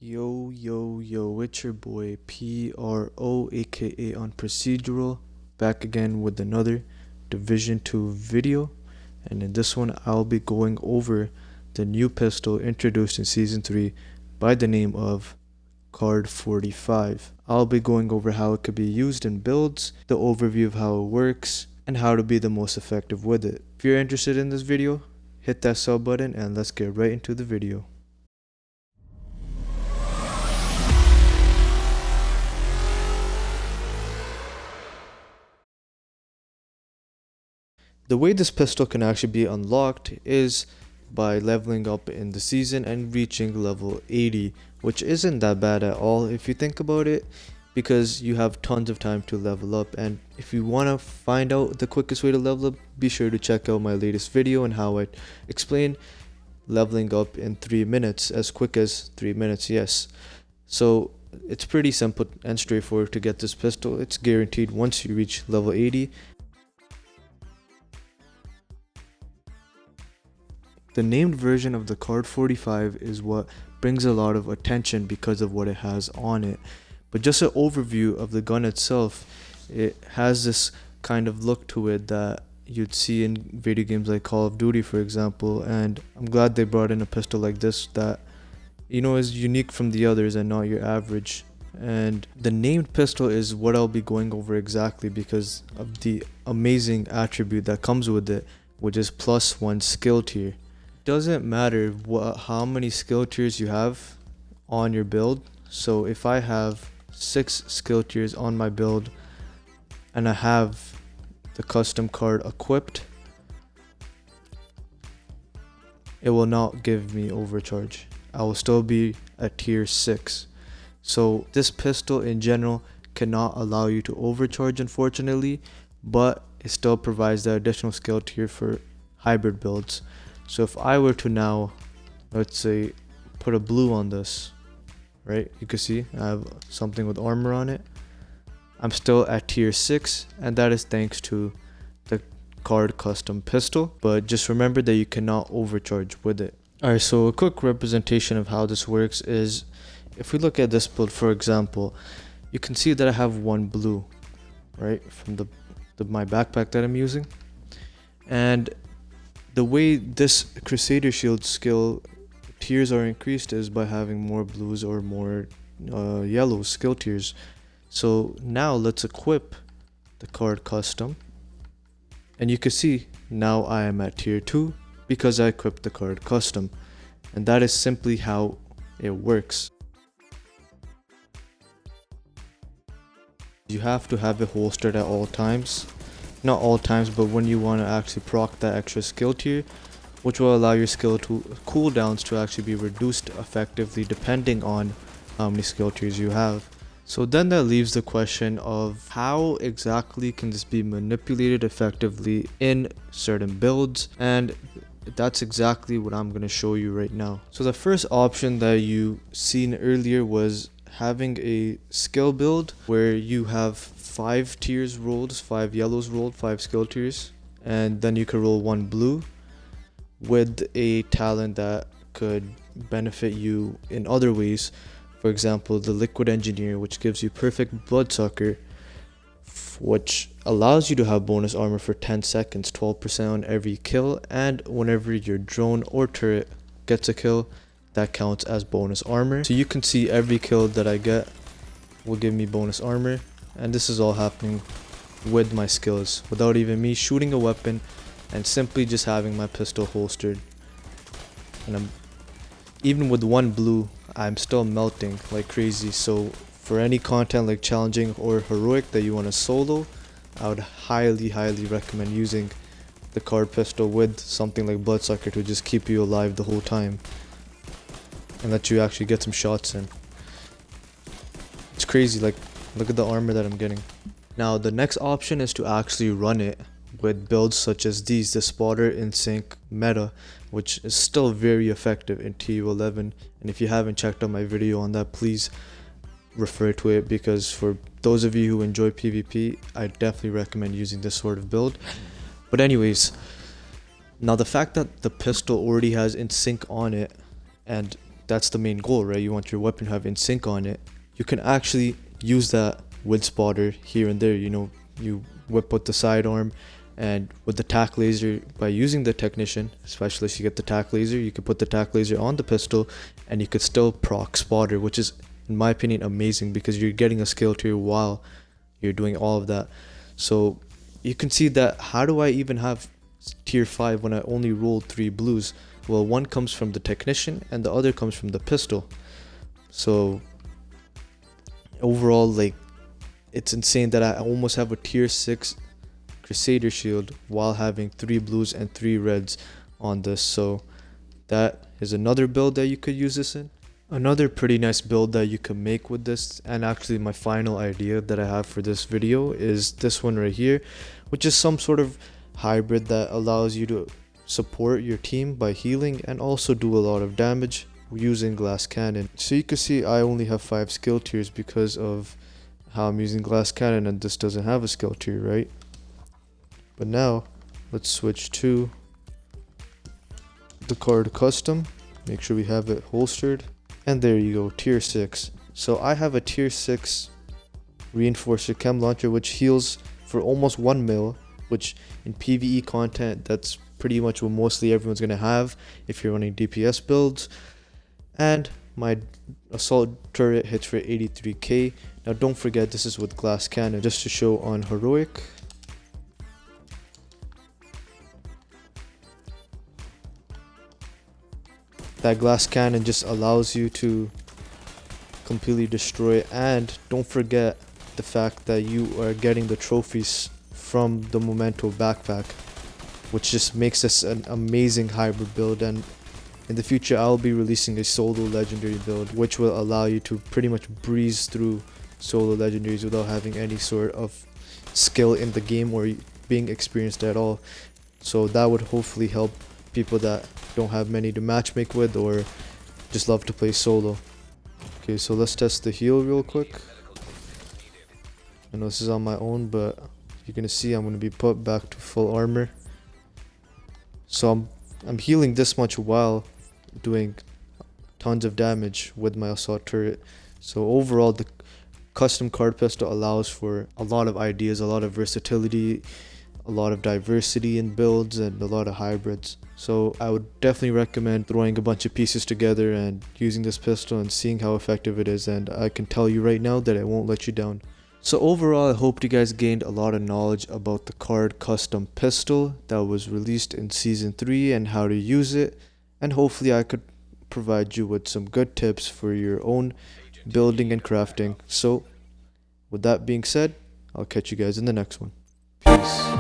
Yo, it's your boy PRO, aka on Procedural, back again with another Division 2 video. And in this one, I'll be going over the new pistol introduced in Season 3 by the name of Card 45. I'll be going over how it could be used in builds, the overview of how it works, and how to be the most effective with it. If you're interested in this video, hit that sub button and let's get right into the video. The way this pistol can actually be unlocked is by leveling up in the season and reaching level 80, which isn't that bad at all if you think about it, because you have tons of time to level up. And if you want to find out the quickest way to level up, be sure to check out my latest video on how I explain leveling up in 3 minutes, as quick as 3 minutes, yes. So it's pretty simple and straightforward to get this pistol. It's guaranteed once you reach level 80. The named version of the Card 45 is what brings a lot of attention because of what it has on it. But just an overview of the gun itself, it has this kind of look to it that you'd see in video games like Call of Duty, for example. And I'm glad they brought in a pistol like this that, you know, is unique from the others and not your average. And the named pistol is what I'll be going over exactly because of the amazing attribute that comes with it, which is +1 skill tier. Doesn't matter how many skill tiers you have on your build. So if I have 6 skill tiers on my build and I have the custom card equipped, it will not give me overcharge. I will still be at tier 6. So this pistol in general cannot allow you to overcharge, unfortunately, but it still provides the additional skill tier for hybrid builds. So if I were to now, let's say, put a blue on this, right? You can see I have something with armor on it. I'm still at tier 6, and that is thanks to the card custom pistol. But just remember that you cannot overcharge with it. Alright, so a quick representation of how this works is, if we look at this build, for example, you can see that I have 1 blue, right, from my backpack that I'm using. And the way this Crusader Shield skill tiers are increased is by having more blues or more yellow skill tiers. So now let's equip the card custom, and you can see now I am at tier 2 because I equipped the card custom, and that is simply how it works. You have to have it holstered at all times. Not all times, but when you want to actually proc that extra skill tier, which will allow your skill cooldowns to actually be reduced effectively depending on how many skill tiers you have. So then that leaves the question of how exactly can this be manipulated effectively in certain builds, and that's exactly what I'm going to show you right now. So the first option that you seen earlier was having a skill build where you have 5 tiers rolled, 5 yellows rolled, 5 skill tiers, and then you could roll 1 blue with a talent that could benefit you in other ways. For example, the Liquid Engineer, which gives you perfect bloodsucker, which allows you to have bonus armor for 10 seconds, 12% on every kill, and whenever your drone or turret gets a kill, that counts as bonus armor. So you can see every kill that I get will give me bonus armor, and this is all happening with my skills without even me shooting a weapon and simply just having my pistol holstered. And even with 1 blue, I'm still melting like crazy. So for any content like challenging or heroic that you want to solo, I would highly recommend using the card pistol with something like bloodsucker to just keep you alive the whole time and let you actually get some shots in. It's crazy, like, look at the armor that I'm getting. Now the next option is to actually run it with builds such as these, the spotter in sync meta, which is still very effective in TU11. And if you haven't checked out my video on that, please refer to it, because for those of you who enjoy PvP, I definitely recommend using this sort of build. But anyways, now the fact that the pistol already has in sync on it, and that's the main goal, right? You want your weapon to have in sync on it. You can actually use that with spotter here and there. You know, you whip out the sidearm, and with the tack laser, by using the technician, especially if you get the tack laser, you could put the tack laser on the pistol and you could still proc spotter, which is, in my opinion, amazing because you're getting a skill tier while you're doing all of that. So you can see that, how do I even have tier 5 when I only rolled 3 blues? Well, one comes from the technician and the other comes from the pistol. So overall, like, it's insane that I almost have a tier 6 Crusader shield while having 3 blues and 3 reds on this. So that is another build that you could use this in. Another pretty nice build that you can make with this, and actually my final idea that I have for this video, is this one right here, which is some sort of hybrid that allows you to support your team by healing and also do a lot of damage using glass cannon. So you can see I only have 5 skill tiers because of how I'm using glass cannon, and this doesn't have a skill tier, right? But now let's switch to the card custom, make sure we have it holstered, and there you go, tier 6. So I have a tier 6 reinforcer chem launcher which heals for almost 1 mil, which in PvE content, that's pretty much what mostly everyone's gonna have if you're running DPS builds. And my assault turret hits for 83k. Now don't forget, this is with glass cannon, just to show on heroic. That glass cannon just allows you to completely destroy it. And don't forget the fact that you are getting the trophies from the Memento backpack, which just makes this an amazing hybrid build. And in the future I'll be releasing a solo legendary build which will allow you to pretty much breeze through solo legendaries without having any sort of skill in the game or being experienced at all. So that would hopefully help people that don't have many to matchmake with or just love to play solo. Okay, so let's test the heal real quick. I know this is on my own, but you're gonna see I'm gonna be put back to full armor. So I'm healing this much while doing tons of damage with my assault turret. So overall, the custom card pistol allows for a lot of ideas, a lot of versatility, a lot of diversity in builds, and a lot of hybrids. So I would definitely recommend throwing a bunch of pieces together and using this pistol and seeing how effective it is, and I can tell you right now that it won't let you down. So overall, I hope you guys gained a lot of knowledge about the card custom pistol that was released in season 3 and how to use it, and hopefully I could provide you with some good tips for your own building and crafting. So with that being said, I'll catch you guys in the next one. Peace.